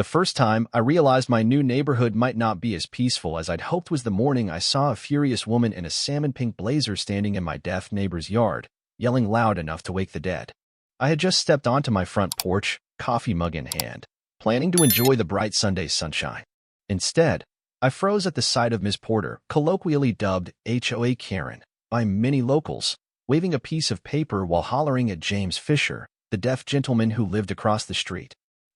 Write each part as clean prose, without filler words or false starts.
The first time, I realized my new neighborhood might not be as peaceful as I'd hoped was the morning I saw a furious woman in a salmon-pink blazer standing in my deaf neighbor's yard, yelling loud enough to wake the dead. I had just stepped onto my front porch, coffee mug in hand, planning to enjoy the bright Sunday sunshine. Instead, I froze at the sight of Miss Porter, colloquially dubbed HOA Karen by many locals, waving a piece of paper while hollering at James Fisher, the deaf gentleman who lived across the street.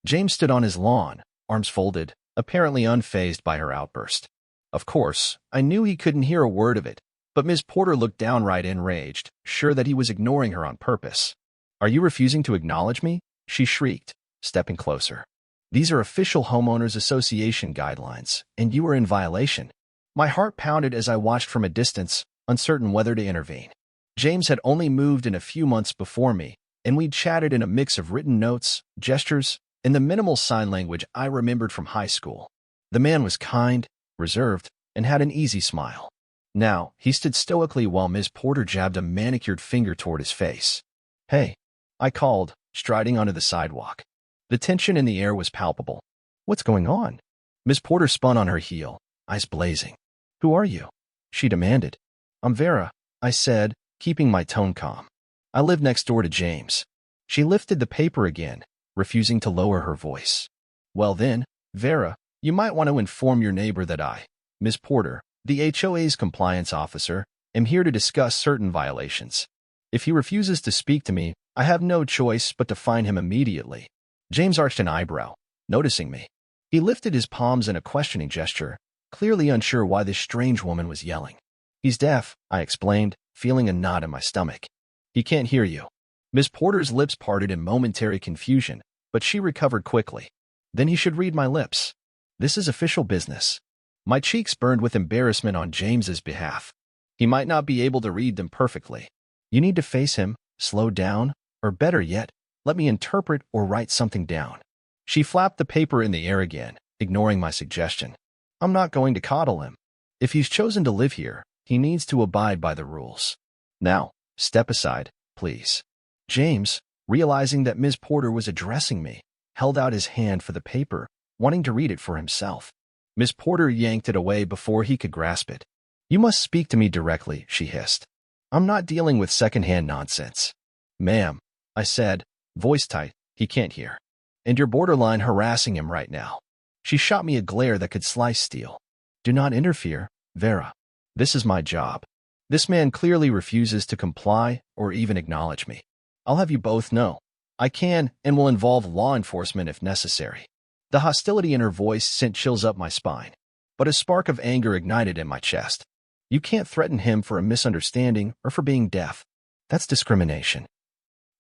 James stood on his lawn, arms folded, apparently unfazed by her outburst. Of course, I knew he couldn't hear a word of it, but Miss Porter looked downright enraged, sure that he was ignoring her on purpose. "Are you refusing to acknowledge me?" she shrieked, stepping closer. "These are official homeowners association guidelines, and you are in violation." My heart pounded as I watched from a distance, uncertain whether to intervene. James had only moved in a few months before me, and we'd chatted in a mix of written notes, gestures, and the minimal sign language I remembered from high school. The man was kind, reserved, and had an easy smile. Now, he stood stoically while Miss Porter jabbed a manicured finger toward his face. "Hey," I called, striding onto the sidewalk. The tension in the air was palpable. "What's going on?" Miss Porter spun on her heel, eyes blazing. "Who are you?" she demanded. "I'm Vera," I said, keeping my tone calm. "I live next door to James." She lifted the paper again, refusing to lower her voice. "Well then, Vera, you might want to inform your neighbor that I, Miss Porter, the HOA's compliance officer, am here to discuss certain violations. If he refuses to speak to me, I have no choice but to fine him immediately." James arched an eyebrow, noticing me. He lifted his palms in a questioning gesture, clearly unsure why this strange woman was yelling. "He's deaf," I explained, feeling a knot in my stomach. "He can't hear you." Miss Porter's lips parted in momentary confusion, but she recovered quickly. "Then he should read my lips. This is official business." My cheeks burned with embarrassment on James's behalf. He might not be able to read them perfectly. "You need to face him, slow down, or better yet, let me interpret or write something down." She flapped the paper in the air again, ignoring my suggestion. "I'm not going to coddle him. If he's chosen to live here, he needs to abide by the rules. Now, step aside, please." James, realizing that Ms. Porter was addressing me, held out his hand for the paper, wanting to read it for himself. Ms. Porter yanked it away before he could grasp it. "You must speak to me directly," she hissed. "I'm not dealing with secondhand nonsense." "Ma'am," I said, voice tight, "he can't hear. And you're borderline harassing him right now." She shot me a glare that could slice steel. "Do not interfere, Vera. This is my job. This man clearly refuses to comply or even acknowledge me. I'll have you both know. I can and will involve law enforcement if necessary." The hostility in her voice sent chills up my spine, but a spark of anger ignited in my chest. "You can't threaten him for a misunderstanding or for being deaf. That's discrimination."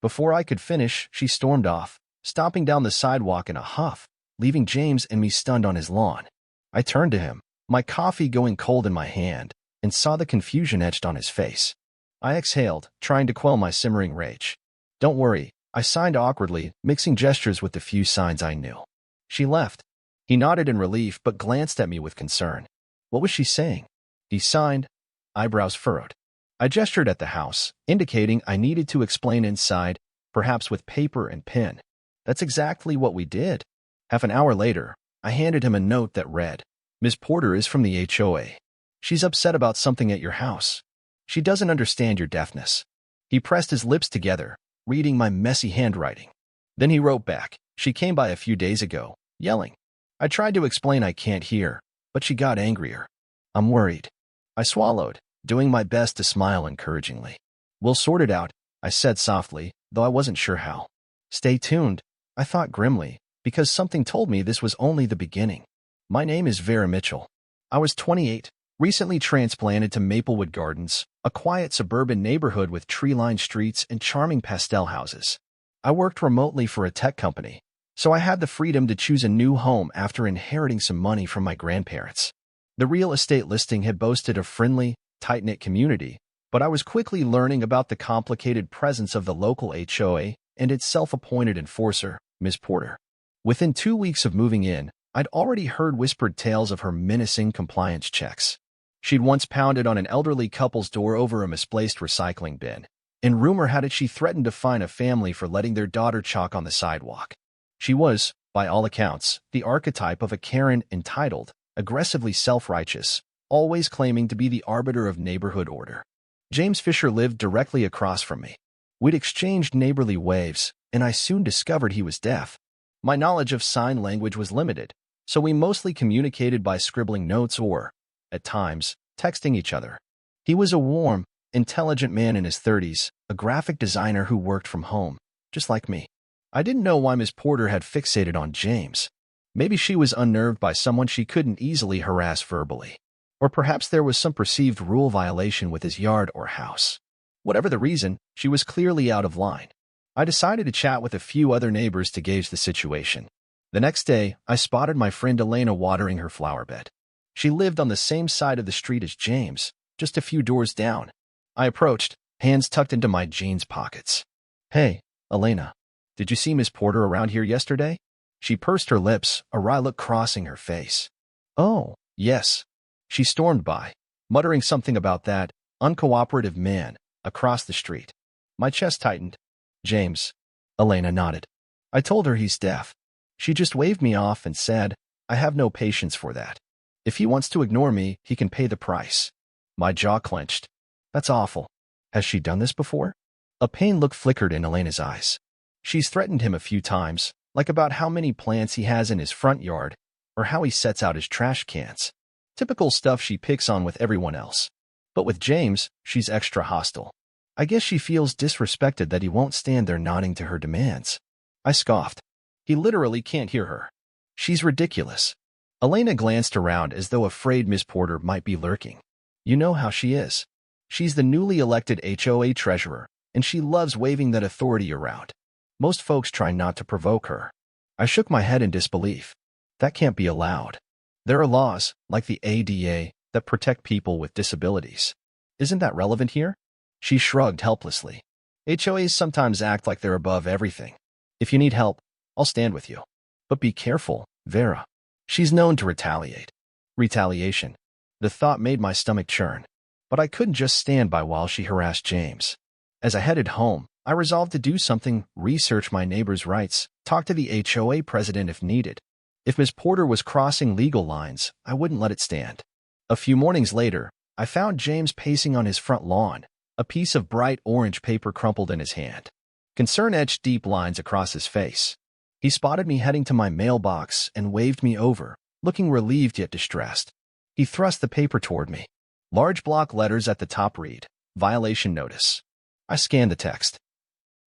Before I could finish, she stormed off, stomping down the sidewalk in a huff, leaving James and me stunned on his lawn. I turned to him, my coffee going cold in my hand, and saw the confusion etched on his face. I exhaled, trying to quell my simmering rage. "Don't worry," I signed awkwardly, mixing gestures with the few signs I knew. She left. He nodded in relief but glanced at me with concern. What was she saying? He signed, eyebrows furrowed. I gestured at the house, indicating I needed to explain inside, perhaps with paper and pen. That's exactly what we did. Half an hour later, I handed him a note that read, "Ms. Porter is from the HOA. She's upset about something at your house. She doesn't understand your deafness." He pressed his lips together, reading my messy handwriting. Then he wrote back, "She came by a few days ago, yelling." I tried to explain I can't hear, but she got angrier. "I'm worried." I swallowed, doing my best to smile encouragingly. "We'll sort it out," I said softly, though I wasn't sure how. "Stay tuned," I thought grimly, because something told me this was only the beginning. My name is Vera Mitchell. I was 28, recently transplanted to Maplewood Gardens, a quiet suburban neighborhood with tree-lined streets and charming pastel houses. I worked remotely for a tech company, so I had the freedom to choose a new home after inheriting some money from my grandparents. The real estate listing had boasted a friendly, tight-knit community, but I was quickly learning about the complicated presence of the local HOA and its self-appointed enforcer, Ms. Porter. Within 2 weeks of moving in, I'd already heard whispered tales of her menacing compliance checks. She'd once pounded on an elderly couple's door over a misplaced recycling bin, and rumor had it she threatened to fine a family for letting their daughter chalk on the sidewalk. She was, By all accounts, the archetype of a Karen, entitled, aggressively self-righteous, always claiming to be the arbiter of neighborhood order. James Fisher lived directly across from me. We'd exchanged neighborly waves, and I soon discovered he was deaf. My knowledge of sign language was limited, so we mostly communicated by scribbling notes or, at times, texting each other. He was a warm, intelligent man in his 30s, a graphic designer who worked from home, just like me. I didn't know why Miss Porter had fixated on James. Maybe she was unnerved by someone she couldn't easily harass verbally. Or perhaps there was some perceived rule violation with his yard or house. Whatever the reason, she was clearly out of line. I decided to chat with a few other neighbors to gauge the situation. The next day, I spotted my friend Elena watering her flower bed. She lived on the same side of the street as James, just a few doors down. I approached, hands tucked into my jeans pockets. "Hey, Elena, did you see Miss Porter around here yesterday?" She pursed her lips, a wry look crossing her face. "Oh, yes." She stormed by, muttering something about that uncooperative man across the street. My chest tightened. "James." Elena nodded. "I told her he's deaf. She just waved me off and said, I have no patience for that. If he wants to ignore me, he can pay the price." My jaw clenched. That's awful. Has she done this before? A pain look flickered in Elena's eyes. She's threatened him a few times, like about how many plants he has in his front yard, or how he sets out his trash cans. Typical stuff she picks on with everyone else. But with James, she's extra hostile. I guess she feels disrespected that he won't stand there nodding to her demands. I scoffed. He literally can't hear her. She's ridiculous. Elena glanced around as though afraid Miss Porter might be lurking. You know how she is. She's the newly elected HOA treasurer, and she loves waving that authority around. Most folks try not to provoke her. I shook my head in disbelief. That can't be allowed. There are laws, like the ADA, that protect people with disabilities. Isn't that relevant here? She shrugged helplessly. HOAs sometimes act like they're above everything. If you need help, I'll stand with you. But be careful, Vera. She's known to retaliate. Retaliation. The thought made my stomach churn. But I couldn't just stand by while she harassed James. As I headed home, I resolved to do something, research my neighbor's rights, talk to the HOA president if needed. If Miss Porter was crossing legal lines, I wouldn't let it stand. A few mornings later, I found James pacing on his front lawn, a piece of bright orange paper crumpled in his hand. Concern etched deep lines across his face. He spotted me heading to my mailbox and waved me over, looking relieved yet distressed. He thrust the paper toward me. Large block letters at the top read, "Violation Notice." I scanned the text.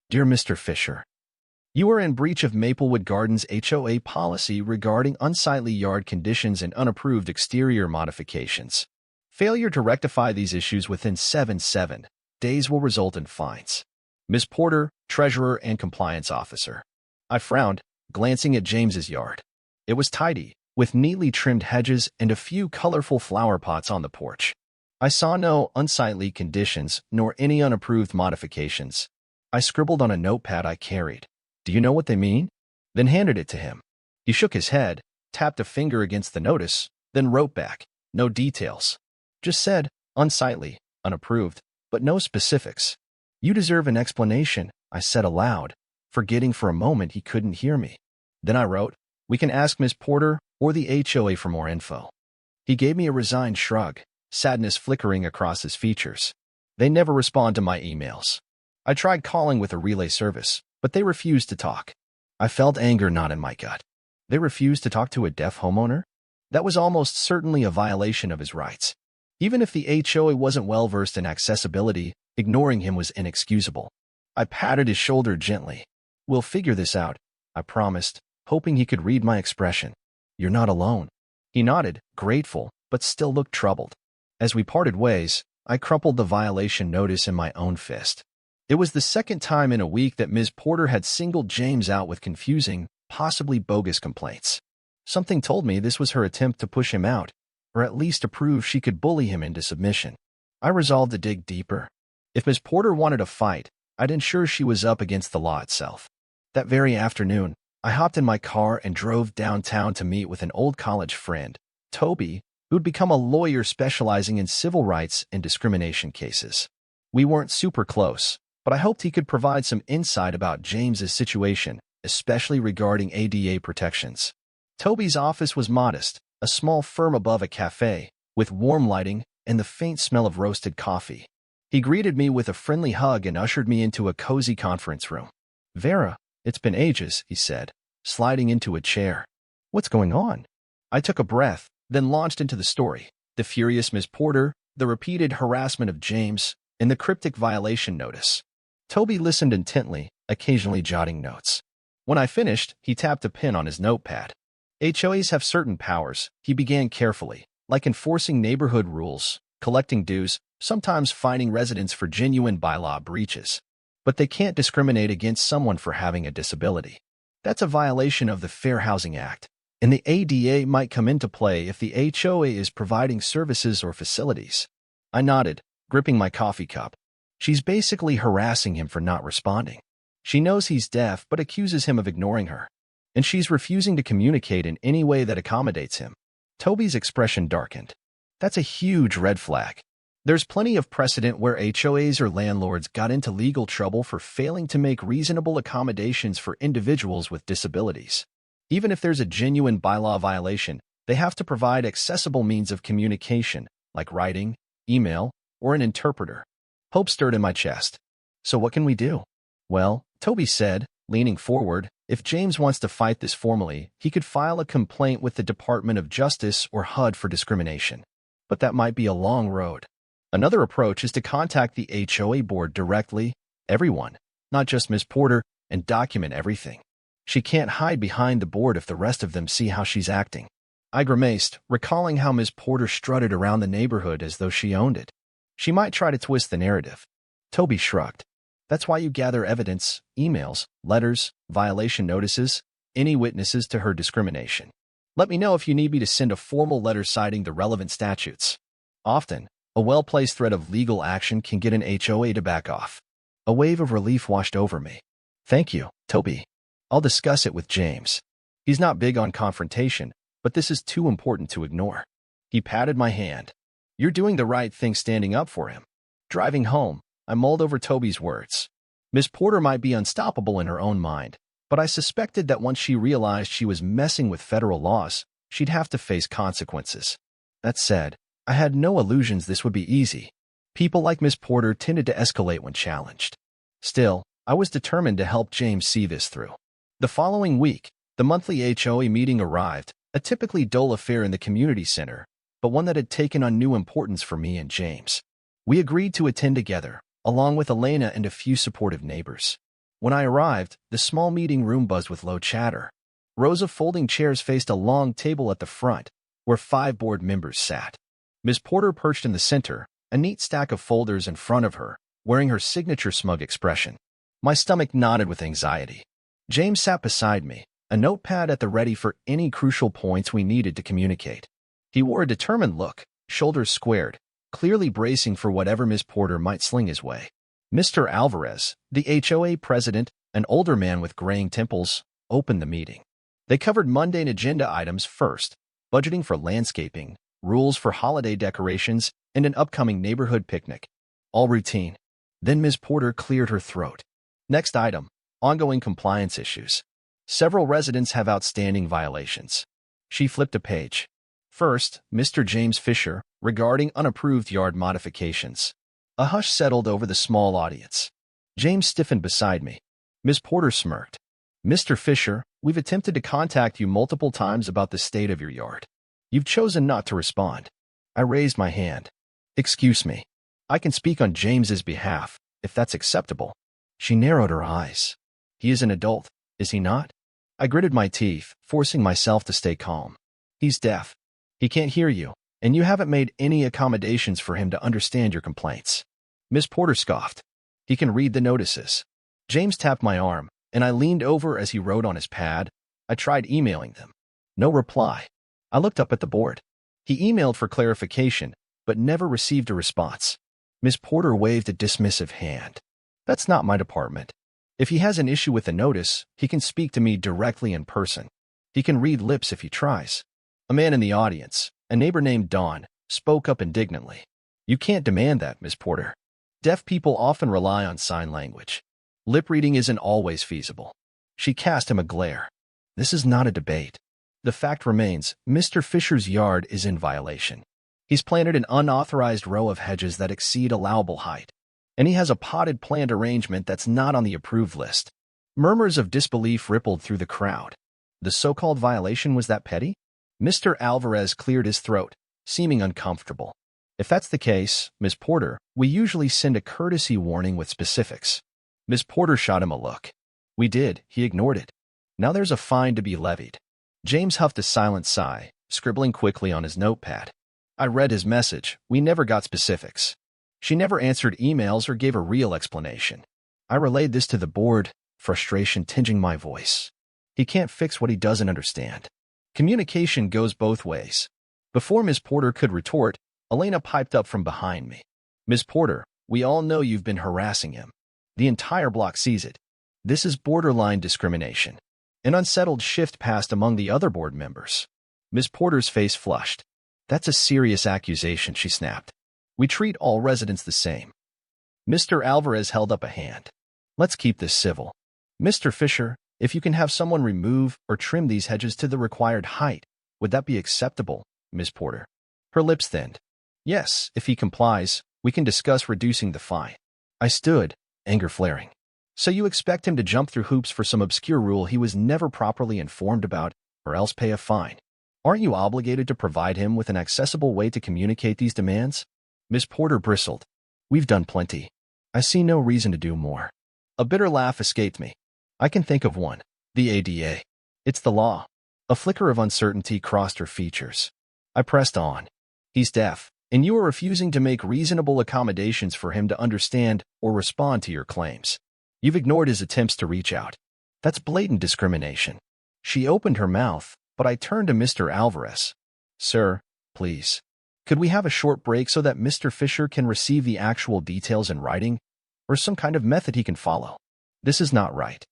Dear Mr. Fisher, you are in breach of Maplewood Gardens HOA policy regarding unsightly yard conditions and unapproved exterior modifications. Failure to rectify these issues within 7 days will result in fines. Ms. Porter, Treasurer and Compliance Officer. I frowned, glancing at James's yard. It was tidy, with neatly trimmed hedges and a few colorful flower pots on the porch. I saw no unsightly conditions nor any unapproved modifications. I scribbled on a notepad I carried. Do you know what they mean? Then handed it to him. He shook his head, tapped a finger against the notice, then wrote back, no details. Just said, unsightly, unapproved, but no specifics. You deserve an explanation, I said aloud, forgetting for a moment he couldn't hear me. Then I wrote, we can ask Miss Porter or the HOA for more info. He gave me a resigned shrug, sadness flickering across his features. They never respond to my emails. I tried calling with a relay service, but they refused to talk. I felt anger knot in my gut. They refused to talk to a deaf homeowner? That was almost certainly a violation of his rights. Even if the HOA wasn't well-versed in accessibility, ignoring him was inexcusable. I patted his shoulder gently. We'll figure this out, I promised, hoping he could read my expression. You're not alone. He nodded, grateful, but still looked troubled. As we parted ways, I crumpled the violation notice in my own fist. It was the second time in a week that Ms. Porter had singled James out with confusing, possibly bogus complaints. Something told me this was her attempt to push him out, or at least to prove she could bully him into submission. I resolved to dig deeper. If Ms. Porter wanted a fight, I'd ensure she was up against the law itself. That very afternoon, I hopped in my car and drove downtown to meet with an old college friend, Toby, who'd become a lawyer specializing in civil rights and discrimination cases. We weren't super close, but I hoped he could provide some insight about James's situation especially regarding ADA protections. Toby's office was modest, a small firm above a cafe, with warm lighting and the faint smell of roasted coffee. He greeted me with a friendly hug and ushered me into a cozy conference room. "Vera, it's been ages," he said, sliding into a chair. "What's going on?" I took a breath, then launched into the story. The furious Miss Porter, the repeated harassment of James, and the cryptic violation notice. Toby listened intently, occasionally jotting notes. When I finished, he tapped a pen on his notepad. HOAs have certain powers, he began carefully, like enforcing neighborhood rules, collecting dues, sometimes fining residents for genuine bylaw breaches. But they can't discriminate against someone for having a disability. That's a violation of the Fair Housing Act, and the ADA might come into play if the HOA is providing services or facilities. I nodded, gripping my coffee cup. She's basically harassing him for not responding. She knows he's deaf but accuses him of ignoring her, and she's refusing to communicate in any way that accommodates him. Toby's expression darkened. That's a huge red flag. There's plenty of precedent where HOAs or landlords got into legal trouble for failing to make reasonable accommodations for individuals with disabilities. Even if there's a genuine bylaw violation, they have to provide accessible means of communication, like writing, email, or an interpreter. Hope stirred in my chest. "So what can we do?" "Well," Toby said, leaning forward, "if James wants to fight this formally, he could file a complaint with the Department of Justice or HUD for discrimination. But that might be a long road. Another approach is to contact the HOA board directly, everyone, not just Ms. Porter, and document everything. She can't hide behind the board if the rest of them see how she's acting." I grimaced, recalling how Ms. Porter strutted around the neighborhood as though she owned it. She might try to twist the narrative. Toby shrugged. "That's why you gather evidence, emails, letters, violation notices, any witnesses to her discrimination. Let me know if you need me to send a formal letter citing the relevant statutes." Often, a well-placed threat of legal action can get an HOA to back off. A wave of relief washed over me. "Thank you, Toby. I'll discuss it with James. He's not big on confrontation, but this is too important to ignore." He patted my hand. "You're doing the right thing standing up for him." Driving home, I mulled over Toby's words. Miss Porter might be unstoppable in her own mind, but I suspected that once she realized she was messing with federal laws, she'd have to face consequences. That said, I had no illusions this would be easy. People like Miss Porter tended to escalate when challenged. Still, I was determined to help James see this through. The following week, the monthly HOA meeting arrived, a typically dull affair in the community center, but one that had taken on new importance for me and James. We agreed to attend together, along with Elena and a few supportive neighbors. When I arrived, the small meeting room buzzed with low chatter. Rows of folding chairs faced a long table at the front, where 5 board members sat. Ms. Porter perched in the center, a neat stack of folders in front of her, wearing her signature smug expression. My stomach knotted with anxiety. James sat beside me, a notepad at the ready for any crucial points we needed to communicate. He wore a determined look, shoulders squared, clearly bracing for whatever Miss Porter might sling his way. Mr. Alvarez, the HOA president, an older man with graying temples, opened the meeting. They covered mundane agenda items first, budgeting for landscaping, rules for holiday decorations, and an upcoming neighborhood picnic. All routine. Then Ms. Porter cleared her throat. Next item, ongoing compliance issues. Several residents have outstanding violations. She flipped a page. First, Mr. James Fisher, regarding unapproved yard modifications. A hush settled over the small audience. James stiffened beside me. Ms. Porter smirked. "Mr. Fisher, we've attempted to contact you multiple times about the state of your yard. You've chosen not to respond." I raised my hand. "Excuse me. I can speak on James's behalf, if that's acceptable." She narrowed her eyes. "He is an adult, is he not?" I gritted my teeth, forcing myself to stay calm. "He's deaf. He can't hear you, and you haven't made any accommodations for him to understand your complaints." Miss Porter scoffed. "He can read the notices." James tapped my arm, and I leaned over as he wrote on his pad. I tried emailing them. No reply. I looked up at the board. He emailed for clarification, but never received a response. Miss Porter waved a dismissive hand. "That's not my department. If he has an issue with the notice, he can speak to me directly in person. He can read lips if he tries." A man in the audience, a neighbor named Dawn, spoke up indignantly. "You can't demand that, Miss Porter. Deaf people often rely on sign language. Lip reading isn't always feasible." She cast him a glare. This is not a debate. The fact remains, Mr. Fisher's yard is in violation. He's planted an unauthorized row of hedges that exceed allowable height, and he has a potted plant arrangement that's not on the approved list. Murmurs of disbelief rippled through the crowd. The so-called violation was that petty? Mr. Alvarez cleared his throat, seeming uncomfortable. If that's the case, Miss Porter, we usually send a courtesy warning with specifics. Miss Porter shot him a look. We did, he ignored it. Now there's a fine to be levied. James huffed a silent sigh, scribbling quickly on his notepad. I read his message. We never got specifics. She never answered emails or gave a real explanation. I relayed this to the board, frustration tinging my voice. He can't fix what he doesn't understand. Communication goes both ways. Before Miss Porter could retort, Elena piped up from behind me. Miss Porter, we all know you've been harassing him. The entire block sees it. This is borderline discrimination. An unsettled shift passed among the other board members. Miss Porter's face flushed. That's a serious accusation, she snapped. We treat all residents the same. Mr. Alvarez held up a hand. Let's keep this civil. Mr. Fisher, if you can have someone remove or trim these hedges to the required height, would that be acceptable, Miss Porter? Her lips thinned. Yes, if he complies, we can discuss reducing the fine. I stood, anger flaring. So you expect him to jump through hoops for some obscure rule he was never properly informed about, or else pay a fine? Aren't you obligated to provide him with an accessible way to communicate these demands? Miss Porter bristled. We've done plenty. I see no reason to do more. A bitter laugh escaped me. I can think of one. The ADA. It's the law. A flicker of uncertainty crossed her features. I pressed on. He's deaf, and you are refusing to make reasonable accommodations for him to understand or respond to your claims. You've ignored his attempts to reach out. That's blatant discrimination. She opened her mouth, but I turned to Mr. Alvarez. Sir, please. Could we have a short break so that Mr. Fisher can receive the actual details in writing, or some kind of method he can follow? This is not right.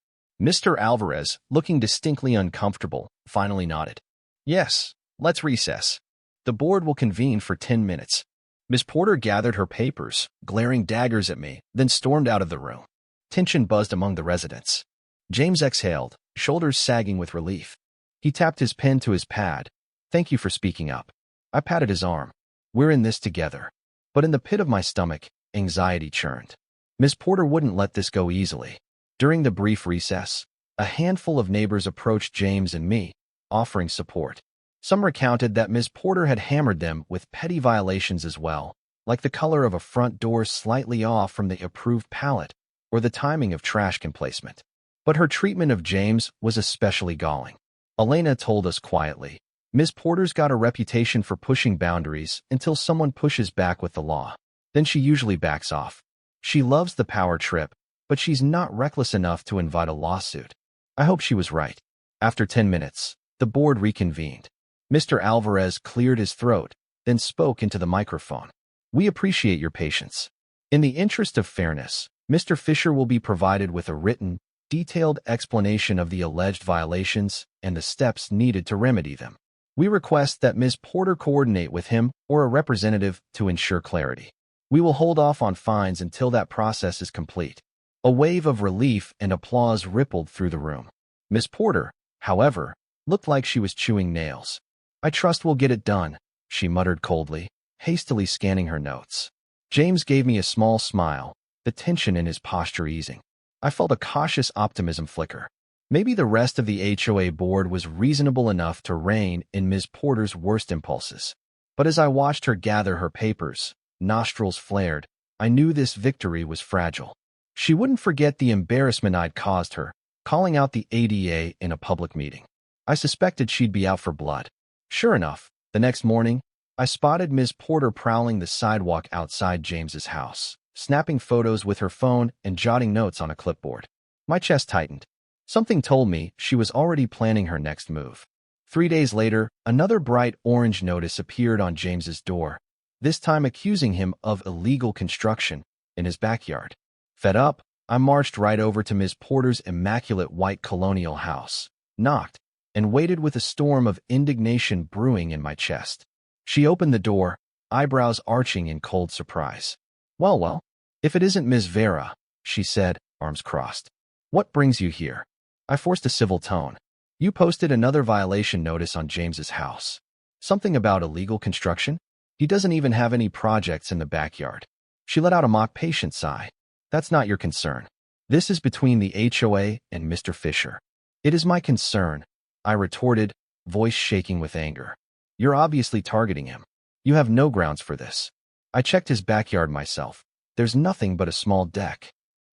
Mr. Alvarez, looking distinctly uncomfortable, finally nodded. Yes, let's recess. The board will convene for 10 minutes. Miss Porter gathered her papers, glaring daggers at me, then stormed out of the room. Tension buzzed among the residents. James exhaled, shoulders sagging with relief. He tapped his pen to his pad. Thank you for speaking up. I patted his arm. We're in this together. But in the pit of my stomach, anxiety churned. Miss Porter wouldn't let this go easily. During the brief recess, a handful of neighbors approached James and me, offering support. Some recounted that Miss Porter had hammered them with petty violations as well, like the color of a front door slightly off from the approved palette, or the timing of trash can placement. But her treatment of James was especially galling. Elena told us quietly, Miss Porter's got a reputation for pushing boundaries until someone pushes back with the law. Then she usually backs off. She loves the power trip, but she's not reckless enough to invite a lawsuit. I hope she was right. After 10 minutes, the board reconvened. Mr. Alvarez cleared his throat, then spoke into the microphone. We appreciate your patience. In the interest of fairness, Mr. Fisher will be provided with a written, detailed explanation of the alleged violations and the steps needed to remedy them. We request that Ms. Porter coordinate with him or a representative to ensure clarity. We will hold off on fines until that process is complete. A wave of relief and applause rippled through the room. Miss Porter, however, looked like she was chewing nails. I trust we'll get it done, she muttered coldly, hastily scanning her notes. James gave me a small smile, the tension in his posture easing. I felt a cautious optimism flicker. Maybe the rest of the HOA board was reasonable enough to rein in Ms. Porter's worst impulses. But as I watched her gather her papers, nostrils flared, I knew this victory was fragile. She wouldn't forget the embarrassment I'd caused her, calling out the ADA in a public meeting. I suspected she'd be out for blood. Sure enough, the next morning, I spotted Ms. Porter prowling the sidewalk outside James's house, snapping photos with her phone and jotting notes on a clipboard. My chest tightened. Something told me she was already planning her next move. 3 days later, another bright orange notice appeared on James's door, this time accusing him of illegal construction in his backyard. Fed up, I marched right over to Ms. Porter's immaculate white colonial house, knocked, and waited with a storm of indignation brewing in my chest. She opened the door, eyebrows arching in cold surprise. Well, if it isn't Ms. Vera, she said, arms crossed. What brings you here? I forced a civil tone. You posted another violation notice on James's house. Something about illegal construction? He doesn't even have any projects in the backyard. She let out a mock patient sigh. That's not your concern. This is between the HOA and Mr. Fisher. It is my concern, I retorted, voice shaking with anger. You're obviously targeting him. You have no grounds for this. I checked his backyard myself. There's nothing but a small deck.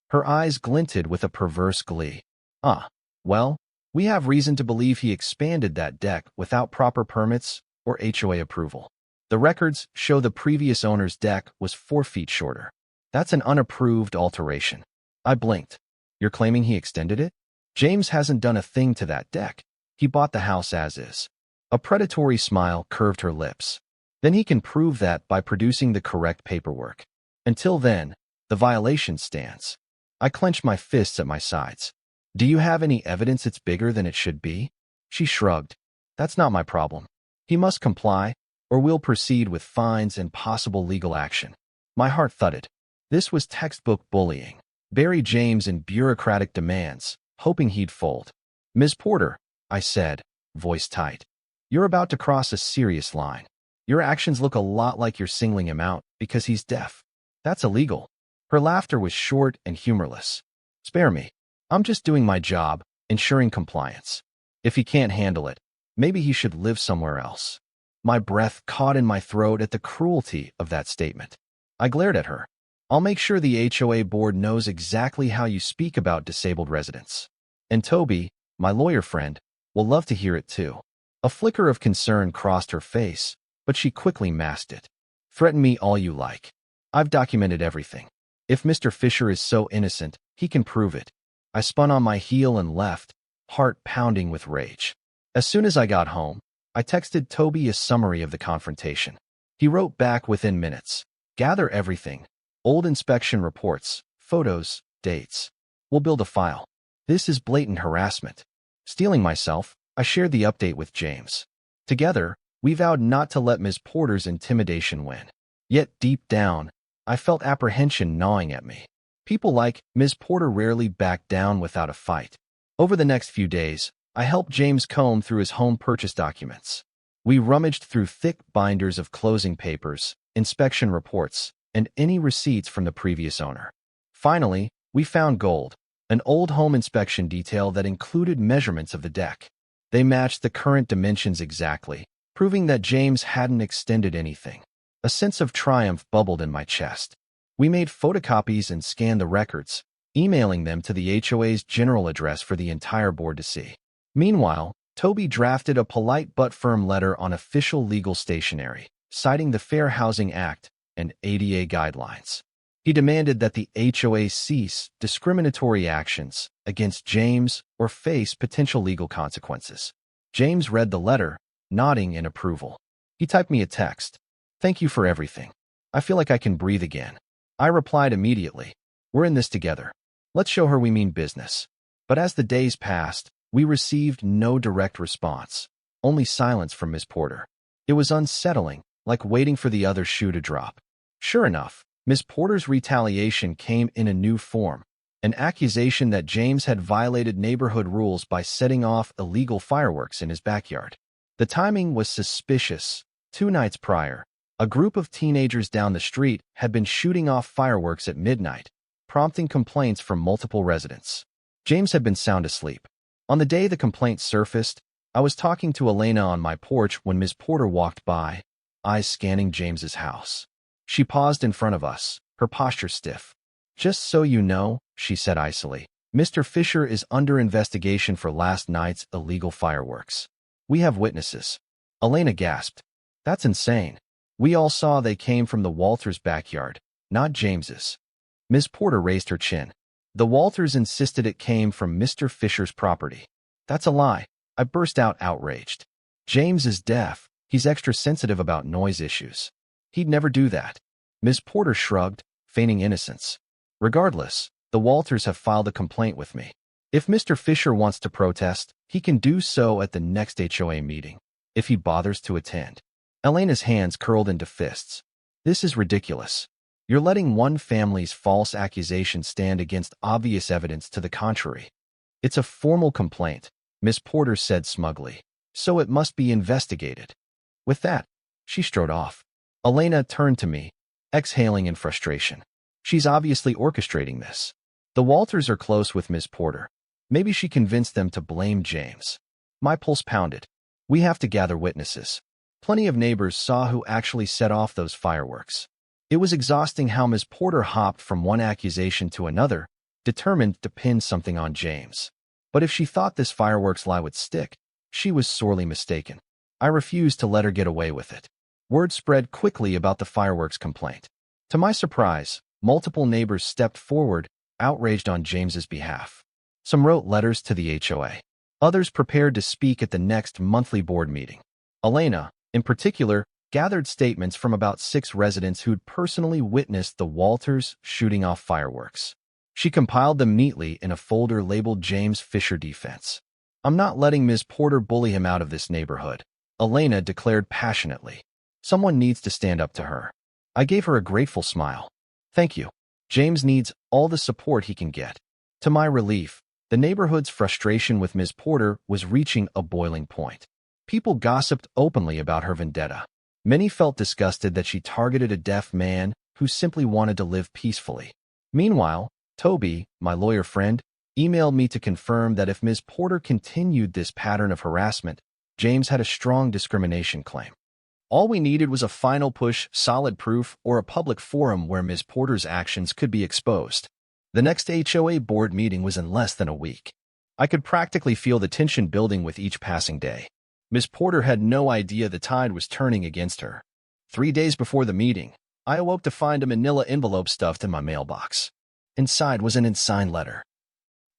Her eyes glinted with a perverse glee. Well, we have reason to believe he expanded that deck without proper permits or HOA approval. The records show the previous owner's deck was 4 feet shorter. That's an unapproved alteration. I blinked. You're claiming he extended it? James hasn't done a thing to that deck. He bought the house as is. A predatory smile curved her lips. Then he can prove that by producing the correct paperwork. Until then, the violation stands. I clenched my fists at my sides. Do you have any evidence it's bigger than it should be? She shrugged. That's not my problem. He must comply, or we'll proceed with fines and possible legal action. My heart thudded. This was textbook bullying. Bury James in bureaucratic demands, hoping he'd fold. Ms. Porter, I said, voice tight. You're about to cross a serious line. Your actions look a lot like you're singling him out because he's deaf. That's illegal. Her laughter was short and humorless. Spare me. I'm just doing my job, ensuring compliance. If he can't handle it, maybe he should live somewhere else. My breath caught in my throat at the cruelty of that statement. I glared at her. I'll make sure the HOA board knows exactly how you speak about disabled residents. And Toby, my lawyer friend, will love to hear it too. A flicker of concern crossed her face, but she quickly masked it. Threaten me all you like. I've documented everything. If Mr. Fisher is so innocent, he can prove it. I spun on my heel and left, heart pounding with rage. As soon as I got home, I texted Toby a summary of the confrontation. He wrote back within minutes. Gather everything. Old inspection reports, photos, dates. We'll build a file. This is blatant harassment. Stealing myself, I shared the update with James. Together, we vowed not to let Ms. Porter's intimidation win. Yet deep down, I felt apprehension gnawing at me. People like Ms. Porter rarely back down without a fight. Over the next few days, I helped James comb through his home purchase documents. We rummaged through thick binders of closing papers, inspection reports, and any receipts from the previous owner. Finally, we found gold, an old home inspection detail that included measurements of the deck. They matched the current dimensions exactly, proving that James hadn't extended anything. A sense of triumph bubbled in my chest. We made photocopies and scanned the records, emailing them to the HOA's general address for the entire board to see. Meanwhile, Toby drafted a polite but firm letter on official legal stationery, citing the Fair Housing Act and ADA guidelines. He demanded that the HOA cease discriminatory actions against James or face potential legal consequences. James read the letter, nodding in approval. He typed me a text. Thank you for everything. I feel like I can breathe again. I replied immediately. We're in this together. Let's show her we mean business. But as the days passed, we received no direct response, only silence from Ms. Porter. It was unsettling, like waiting for the other shoe to drop. Sure enough, Ms. Porter's retaliation came in a new form, an accusation that James had violated neighborhood rules by setting off illegal fireworks in his backyard. The timing was suspicious. 2 nights prior, a group of teenagers down the street had been shooting off fireworks at midnight, prompting complaints from multiple residents. James had been sound asleep. On the day the complaint surfaced, I was talking to Elena on my porch when Ms. Porter walked by, eyes scanning James's house. She paused in front of us, her posture stiff. Just so you know, she said icily, Mr. Fisher is under investigation for last night's illegal fireworks. We have witnesses. Elena gasped. That's insane. We all saw they came from the Walters' backyard, not James's. Ms. Porter raised her chin. The Walters insisted it came from Mr. Fisher's property. That's a lie. I burst out outraged. James is deaf. He's extra sensitive about noise issues. He'd never do that. Ms. Porter shrugged, feigning innocence. Regardless, the Walters have filed a complaint with me. If Mr. Fisher wants to protest, he can do so at the next HOA meeting, if he bothers to attend. Elena's hands curled into fists. This is ridiculous. You're letting one family's false accusation stand against obvious evidence to the contrary. It's a formal complaint, Miss Porter said smugly, so it must be investigated. With that, she strode off. Elena turned to me, exhaling in frustration. She's obviously orchestrating this. The Walters are close with Miss Porter. Maybe she convinced them to blame James. My pulse pounded. We have to gather witnesses. Plenty of neighbors saw who actually set off those fireworks. It was exhausting how Miss Porter hopped from one accusation to another, determined to pin something on James. But if she thought this fireworks lie would stick, she was sorely mistaken. I refused to let her get away with it. Word spread quickly about the fireworks complaint. To my surprise, multiple neighbors stepped forward, outraged on James's behalf. Some wrote letters to the HOA. Others prepared to speak at the next monthly board meeting. Elena, in particular, gathered statements from about 6 residents who'd personally witnessed the Walters shooting off fireworks. She compiled them neatly in a folder labeled James Fisher Defense. I'm not letting Ms. Porter bully him out of this neighborhood, Elena declared passionately. Someone needs to stand up to her. I gave her a grateful smile. Thank you. James needs all the support he can get. To my relief, the neighborhood's frustration with Ms. Porter was reaching a boiling point. People gossiped openly about her vendetta. Many felt disgusted that she targeted a deaf man who simply wanted to live peacefully. Meanwhile, Toby, my lawyer friend, emailed me to confirm that if Ms. Porter continued this pattern of harassment, James had a strong discrimination claim. All we needed was a final push, solid proof, or a public forum where Ms. Porter's actions could be exposed. The next HOA board meeting was in less than a week. I could practically feel the tension building with each passing day. Ms. Porter had no idea the tide was turning against her. 3 days before the meeting, I awoke to find a manila envelope stuffed in my mailbox. Inside was an unsigned letter.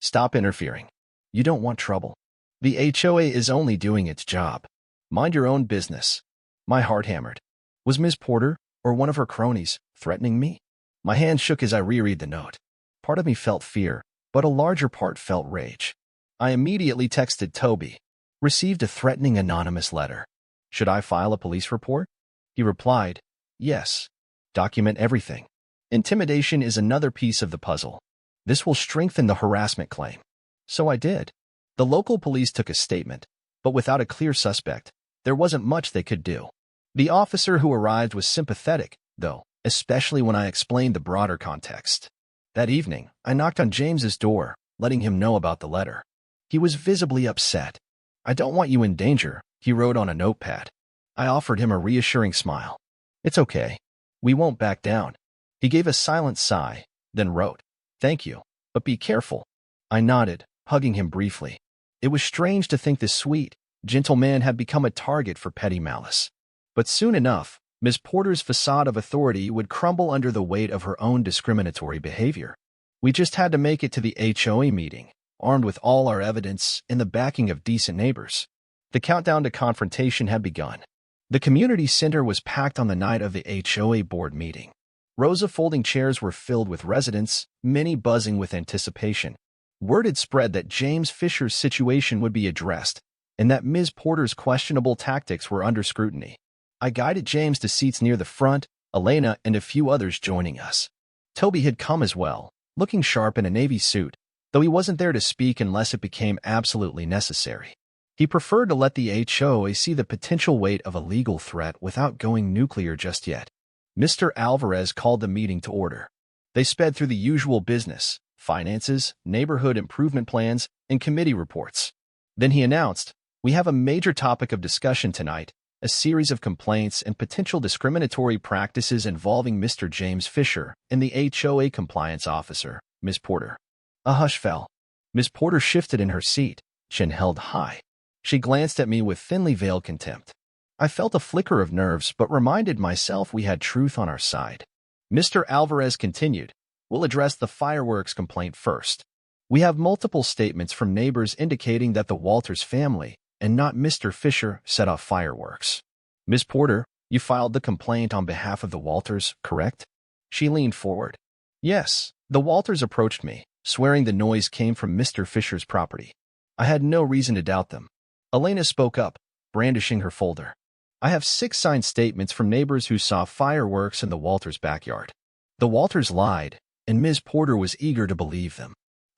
Stop interfering. You don't want trouble. The HOA is only doing its job. Mind your own business. My heart hammered. Was Ms. Porter, or one of her cronies, threatening me? My hand shook as I reread the note. Part of me felt fear, but a larger part felt rage. I immediately texted Toby. Received a threatening anonymous letter. Should I file a police report? He replied, yes. Document everything. Intimidation is another piece of the puzzle. This will strengthen the harassment claim. So I did. The local police took a statement, but without a clear suspect, there wasn't much they could do. The officer who arrived was sympathetic, though, especially when I explained the broader context. That evening, I knocked on James's door, letting him know about the letter. He was visibly upset. I don't want you in danger, he wrote on a notepad. I offered him a reassuring smile. It's okay. We won't back down. He gave a silent sigh, then wrote, thank you, but be careful. I nodded, hugging him briefly. It was strange to think this sweet, gentle man had become a target for petty malice. But soon enough, Ms. Porter's facade of authority would crumble under the weight of her own discriminatory behavior. We just had to make it to the HOA meeting, armed with all our evidence and the backing of decent neighbors. The countdown to confrontation had begun. The community center was packed on the night of the HOA board meeting. Rows of folding chairs were filled with residents, many buzzing with anticipation. Word had spread that James Fisher's situation would be addressed, and that Ms. Porter's questionable tactics were under scrutiny. I guided James to seats near the front, Elena and a few others joining us. Toby had come as well, looking sharp in a navy suit, though he wasn't there to speak unless it became absolutely necessary. He preferred to let the HOA see the potential weight of a legal threat without going nuclear just yet. Mr. Alvarez called the meeting to order. They sped through the usual business, finances, neighborhood improvement plans, and committee reports. Then he announced, we have a major topic of discussion tonight, a series of complaints and potential discriminatory practices involving Mr. James Fisher and the HOA compliance officer, Ms. Porter. A hush fell. Ms. Porter shifted in her seat, chin held high. She glanced at me with thinly veiled contempt. I felt a flicker of nerves but reminded myself we had truth on our side. Mr. Alvarez continued, we'll address the fireworks complaint first. We have multiple statements from neighbors indicating that the Walters family, and not Mr. Fisher, set off fireworks. Ms. Porter, you filed the complaint on behalf of the Walters, correct? She leaned forward. Yes, the Walters approached me, swearing the noise came from Mr. Fisher's property. I had no reason to doubt them. Elena spoke up, brandishing her folder. I have 6 signed statements from neighbors who saw fireworks in the Walters' backyard. The Walters lied, and Ms. Porter was eager to believe them.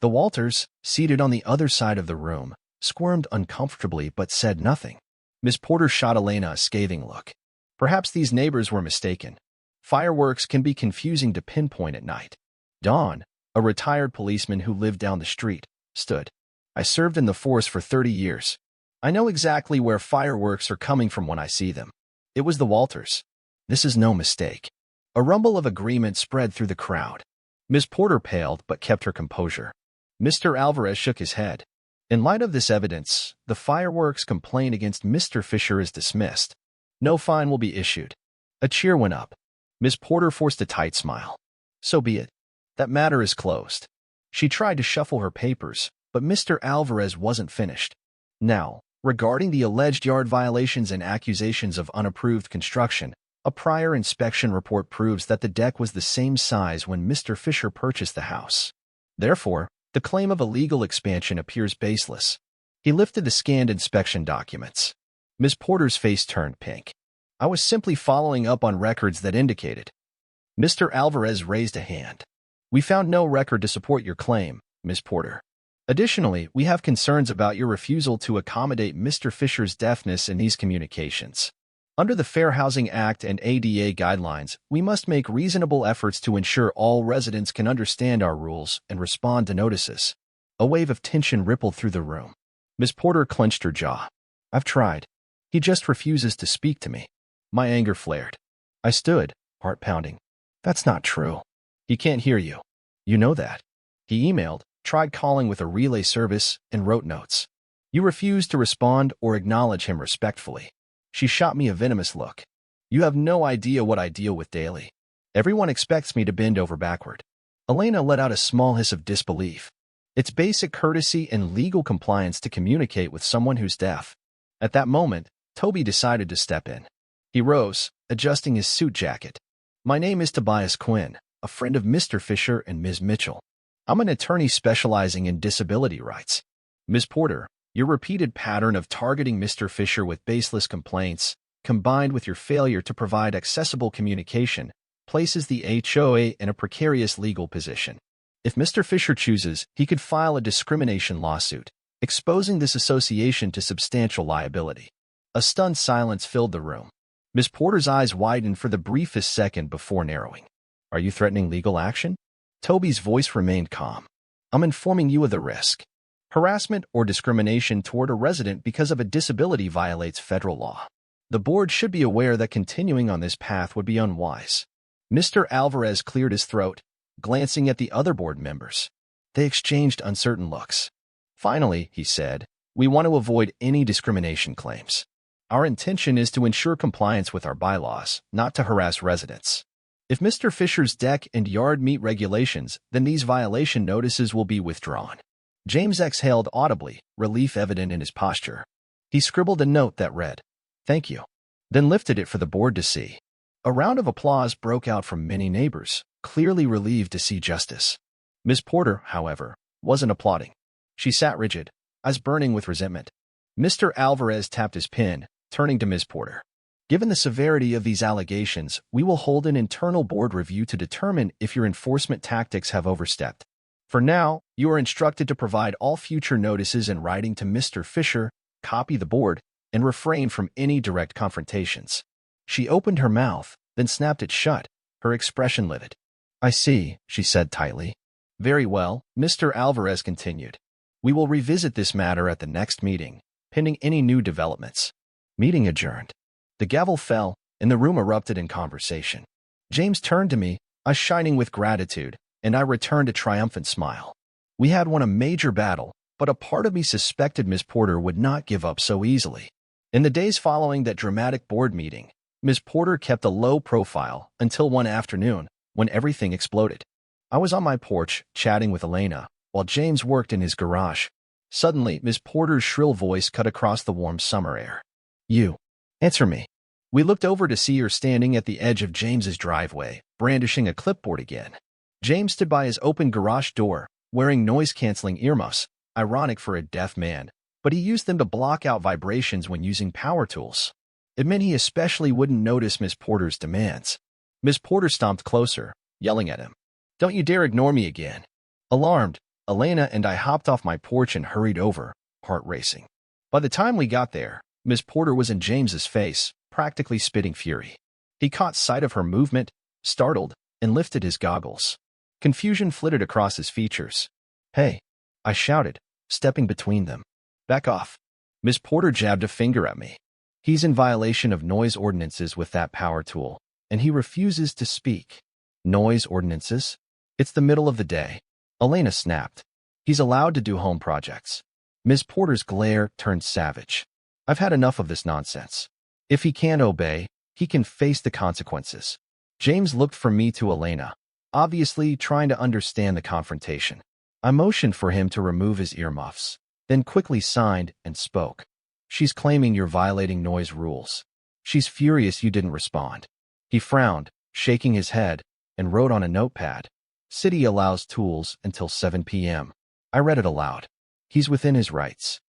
The Walters, seated on the other side of the room, squirmed uncomfortably but said nothing. Miss Porter shot Elena a scathing look. Perhaps these neighbors were mistaken. Fireworks can be confusing to pinpoint at night. Don, a retired policeman who lived down the street, stood. I served in the force for 30 years. I know exactly where fireworks are coming from when I see them. It was the Walters. This is no mistake. A rumble of agreement spread through the crowd. Miss Porter paled but kept her composure. Mr. Alvarez shook his head. In light of this evidence, the fireworks complaint against Mr. Fisher is dismissed. No fine will be issued. A cheer went up. Miss Porter forced a tight smile. So be it. That matter is closed. She tried to shuffle her papers, but Mr. Alvarez wasn't finished. Now, regarding the alleged yard violations and accusations of unapproved construction, a prior inspection report proves that the deck was the same size when Mr. Fisher purchased the house. Therefore, the claim of illegal expansion appears baseless. He lifted the scanned inspection documents. Miss Porter's face turned pink. I was simply following up on records that indicated. Mr. Alvarez raised a hand. We found no record to support your claim, Miss Porter. Additionally, we have concerns about your refusal to accommodate Mr. Fisher's deafness in these communications. Under the Fair Housing Act and ADA guidelines, we must make reasonable efforts to ensure all residents can understand our rules and respond to notices. A wave of tension rippled through the room. Miss Porter clenched her jaw. I've tried. He just refuses to speak to me. My anger flared. I stood, heart pounding. That's not true. He can't hear you. You know that. He emailed, tried calling with a relay service, and wrote notes. You refused to respond or acknowledge him respectfully. She shot me a venomous look. You have no idea what I deal with daily. Everyone expects me to bend over backward. Elena let out a small hiss of disbelief. It's basic courtesy and legal compliance to communicate with someone who's deaf. At that moment, Toby decided to step in. He rose, adjusting his suit jacket. My name is Tobias Quinn, a friend of Mr. Fisher and Ms. Mitchell. I'm an attorney specializing in disability rights. Ms. Porter, your repeated pattern of targeting Mr. Fisher with baseless complaints, combined with your failure to provide accessible communication, places the HOA in a precarious legal position. If Mr. Fisher chooses, he could file a discrimination lawsuit, exposing this association to substantial liability. A stunned silence filled the room. Ms. Porter's eyes widened for the briefest second before narrowing. Are you threatening legal action? Toby's voice remained calm. I'm informing you of the risk. Harassment or discrimination toward a resident because of a disability violates federal law. The board should be aware that continuing on this path would be unwise. Mr. Alvarez cleared his throat, glancing at the other board members. They exchanged uncertain looks. Finally, he said, we want to avoid any discrimination claims. Our intention is to ensure compliance with our bylaws, not to harass residents. If Mr. Fisher's deck and yard meet regulations, then these violation notices will be withdrawn. James exhaled audibly, relief evident in his posture. He scribbled a note that read, "Thank you," then lifted it for the board to see. A round of applause broke out from many neighbors, clearly relieved to see justice. Miss Porter, however, wasn't applauding. She sat rigid, eyes burning with resentment. Mr. Alvarez tapped his pen, turning to Miss Porter. Given the severity of these allegations, we will hold an internal board review to determine if your enforcement tactics have overstepped. For now, you are instructed to provide all future notices in writing to Mr. Fisher, copy the board, and refrain from any direct confrontations. She opened her mouth, then snapped it shut, her expression livid. I see, she said tightly. Very well, Mr. Alvarez continued. We will revisit this matter at the next meeting, pending any new developments. Meeting adjourned. The gavel fell, and the room erupted in conversation. James turned to me, eyes shining with gratitude, and I returned a triumphant smile. We had won a major battle, but a part of me suspected Miss Porter would not give up so easily. In the days following that dramatic board meeting, Miss Porter kept a low profile until one afternoon, when everything exploded. I was on my porch, chatting with Elena, while James worked in his garage. Suddenly, Miss Porter's shrill voice cut across the warm summer air. You. Answer me. We looked over to see her standing at the edge of James's driveway, brandishing a clipboard again. James stood by his open garage door, wearing noise-canceling earmuffs, ironic for a deaf man, but he used them to block out vibrations when using power tools. It meant he especially wouldn't notice Miss Porter's demands. Miss Porter stomped closer, yelling at him. Don't you dare ignore me again. Alarmed, Elena and I hopped off my porch and hurried over, heart racing. By the time we got there, Miss Porter was in James's face, practically spitting fury. He caught sight of her movement, startled, and lifted his goggles. Confusion flitted across his features. "Hey," I shouted, stepping between them. "Back off." Miss Porter jabbed a finger at me. "He's in violation of noise ordinances with that power tool, and he refuses to speak." "Noise ordinances? It's the middle of the day," Elena snapped. "He's allowed to do home projects." Miss Porter's glare turned savage. "I've had enough of this nonsense. If he can't obey, he can face the consequences." James looked from me to Elena, obviously trying to understand the confrontation. I motioned for him to remove his earmuffs, then quickly signed and spoke. "She's claiming you're violating noise rules. She's furious you didn't respond." He frowned, shaking his head, and wrote on a notepad, "City allows tools until 7 p.m. I read it aloud. "He's within his rights."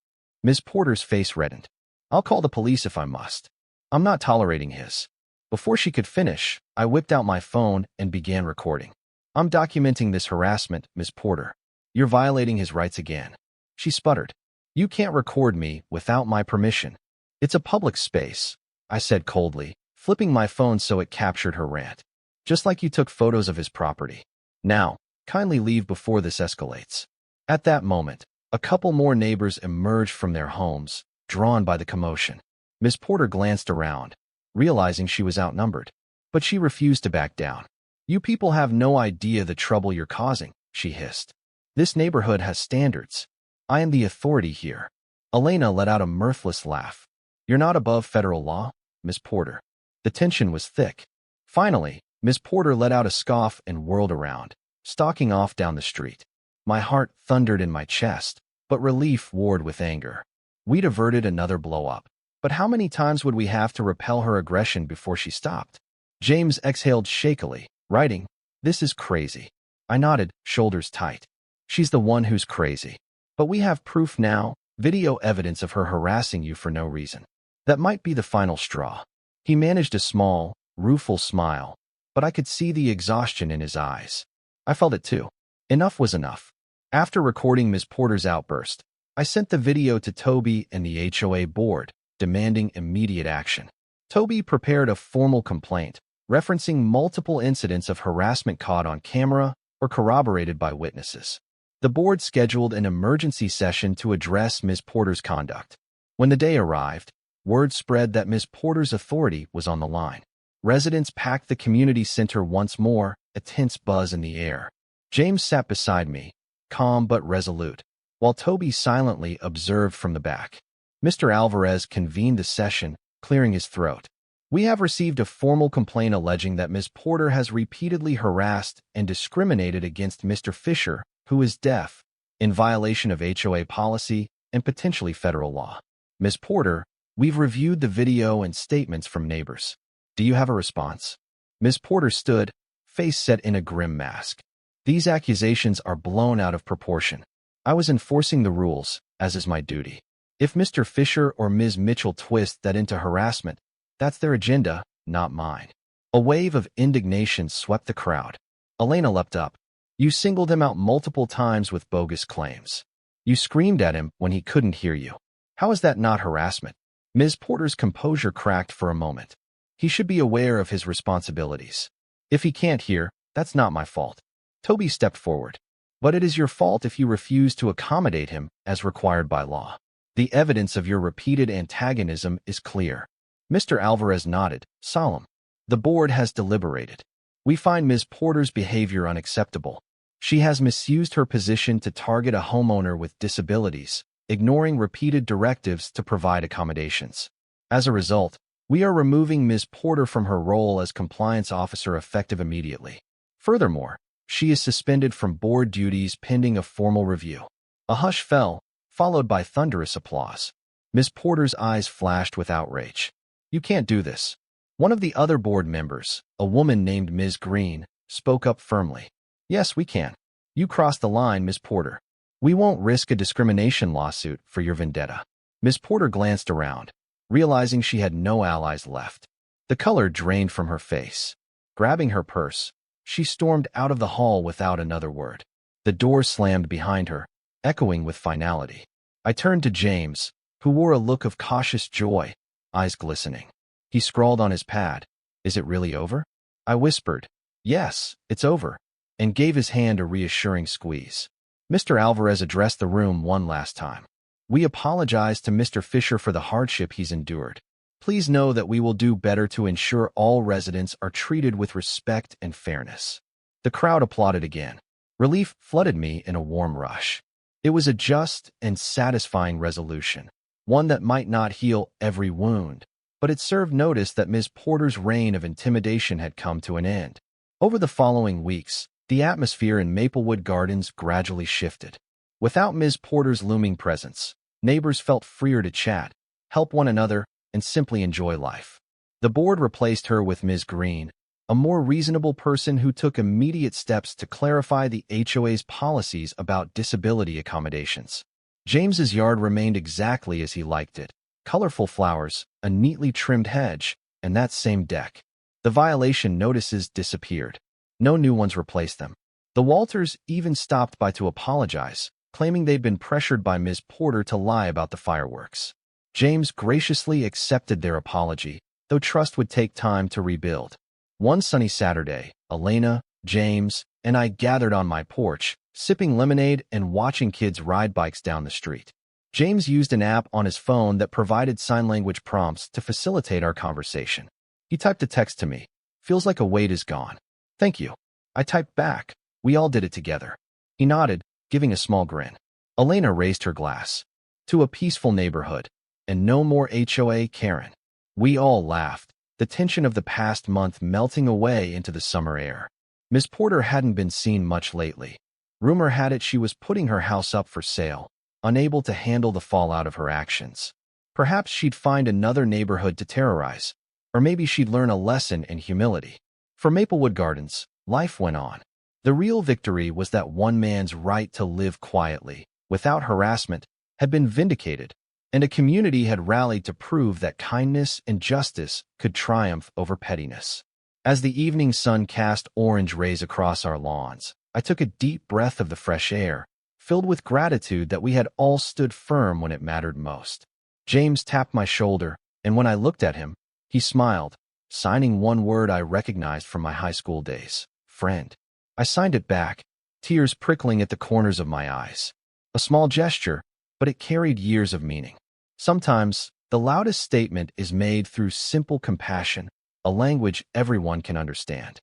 Miss Porter's face reddened. "I'll call the police if I must. I'm not tolerating his." Before she could finish, I whipped out my phone and began recording. "I'm documenting this harassment, Miss Porter. You're violating his rights again." She sputtered. "You can't record me without my permission." "It's a public space," I said coldly, flipping my phone so it captured her rant. "Just like you took photos of his property. Now, kindly leave before this escalates." At that moment, a couple more neighbors emerged from their homes, drawn by the commotion. Miss Porter glanced around, realizing she was outnumbered, but she refused to back down. "You people have no idea the trouble you're causing," she hissed. "This neighborhood has standards. I am the authority here." Elena let out a mirthless laugh. "You're not above federal law, Miss Porter." The tension was thick. Finally, Miss Porter let out a scoff and whirled around, stalking off down the street. My heart thundered in my chest, but relief warred with anger. We'd averted another blow-up. But how many times would we have to repel her aggression before she stopped? James exhaled shakily, writing, "This is crazy." I nodded, shoulders tight. "She's the one who's crazy. But we have proof now, video evidence of her harassing you for no reason. That might be the final straw." He managed a small, rueful smile, but I could see the exhaustion in his eyes. I felt it too. Enough was enough. After recording Miss Porter's outburst, I sent the video to Toby and the HOA board, demanding immediate action. Toby prepared a formal complaint, referencing multiple incidents of harassment caught on camera or corroborated by witnesses. The board scheduled an emergency session to address Ms. Porter's conduct. When the day arrived, word spread that Ms. Porter's authority was on the line. Residents packed the community center once more, a tense buzz in the air. James sat beside me, calm but resolute, while Toby silently observed from the back. Mr. Alvarez convened the session, clearing his throat. "We have received a formal complaint alleging that Ms. Porter has repeatedly harassed and discriminated against Mr. Fisher, who is deaf, in violation of HOA policy and potentially federal law. Ms. Porter, we've reviewed the video and statements from neighbors. Do you have a response?" Ms. Porter stood, face set in a grim mask. "These accusations are blown out of proportion. I was enforcing the rules, as is my duty. If Mr. Fisher or Ms. Mitchell twist that into harassment, that's their agenda, not mine." A wave of indignation swept the crowd. Elena leapt up. "You singled him out multiple times with bogus claims. You screamed at him when he couldn't hear you. How is that not harassment?" Ms. Porter's composure cracked for a moment. "He should be aware of his responsibilities. If he can't hear, that's not my fault." Toby stepped forward. "But it is your fault if you refuse to accommodate him as required by law. The evidence of your repeated antagonism is clear." Mr. Alvarez nodded, solemn. "The board has deliberated. We find Ms. Porter's behavior unacceptable. She has misused her position to target a homeowner with disabilities, ignoring repeated directives to provide accommodations. As a result, we are removing Ms. Porter from her role as compliance officer effective immediately. Furthermore, she is suspended from board duties pending a formal review." A hush fell, followed by thunderous applause. Ms. Porter's eyes flashed with outrage. "You can't do this." One of the other board members, a woman named Ms. Green, spoke up firmly. "Yes, we can. You crossed the line, Ms. Porter. We won't risk a discrimination lawsuit for your vendetta." Ms. Porter glanced around, realizing she had no allies left. The color drained from her face. Grabbing her purse, she stormed out of the hall without another word. The door slammed behind her, echoing with finality. I turned to James, who wore a look of cautious joy, eyes glistening. He scrawled on his pad, "Is it really over?" I whispered, "Yes, it's over," and gave his hand a reassuring squeeze. Mr. Alvarez addressed the room one last time. "We apologize to Mr. Fisher for the hardship he's endured. Please know that we will do better to ensure all residents are treated with respect and fairness." The crowd applauded again. Relief flooded me in a warm rush. It was a just and satisfying resolution, one that might not heal every wound, but it served notice that Ms. Porter's reign of intimidation had come to an end. Over the following weeks, the atmosphere in Maplewood Gardens gradually shifted. Without Ms. Porter's looming presence, neighbors felt freer to chat, help one another, and simply enjoy life. The board replaced her with Ms. Green, a more reasonable person who took immediate steps to clarify the HOA's policies about disability accommodations. James's yard remained exactly as he liked it: colorful flowers, a neatly trimmed hedge, and that same deck. The violation notices disappeared. No new ones replaced them. The Walters even stopped by to apologize, claiming they'd been pressured by Ms. Porter to lie about the fireworks. James graciously accepted their apology, though trust would take time to rebuild. One sunny Saturday, Elena, James, and I gathered on my porch, sipping lemonade and watching kids ride bikes down the street. James used an app on his phone that provided sign language prompts to facilitate our conversation. He typed a text to me, "Feels like a weight is gone. Thank you." I typed back, "We all did it together." He nodded, giving a small grin. Elena raised her glass. "To a peaceful neighborhood. And no more HOA Karen." We all laughed, the tension of the past month melting away into the summer air. Miss Porter hadn't been seen much lately. Rumor had it she was putting her house up for sale, unable to handle the fallout of her actions. Perhaps she'd find another neighborhood to terrorize, or maybe she'd learn a lesson in humility. For Maplewood Gardens, life went on. The real victory was that one man's right to live quietly, without harassment, had been vindicated, and a community had rallied to prove that kindness and justice could triumph over pettiness. As the evening sun cast orange rays across our lawns, I took a deep breath of the fresh air, filled with gratitude that we had all stood firm when it mattered most. James tapped my shoulder, and when I looked at him, he smiled, signing one word I recognized from my high school days: friend. I signed it back, tears prickling at the corners of my eyes. A small gesture, but it carried years of meaning. Sometimes, the loudest statement is made through simple compassion, a language everyone can understand.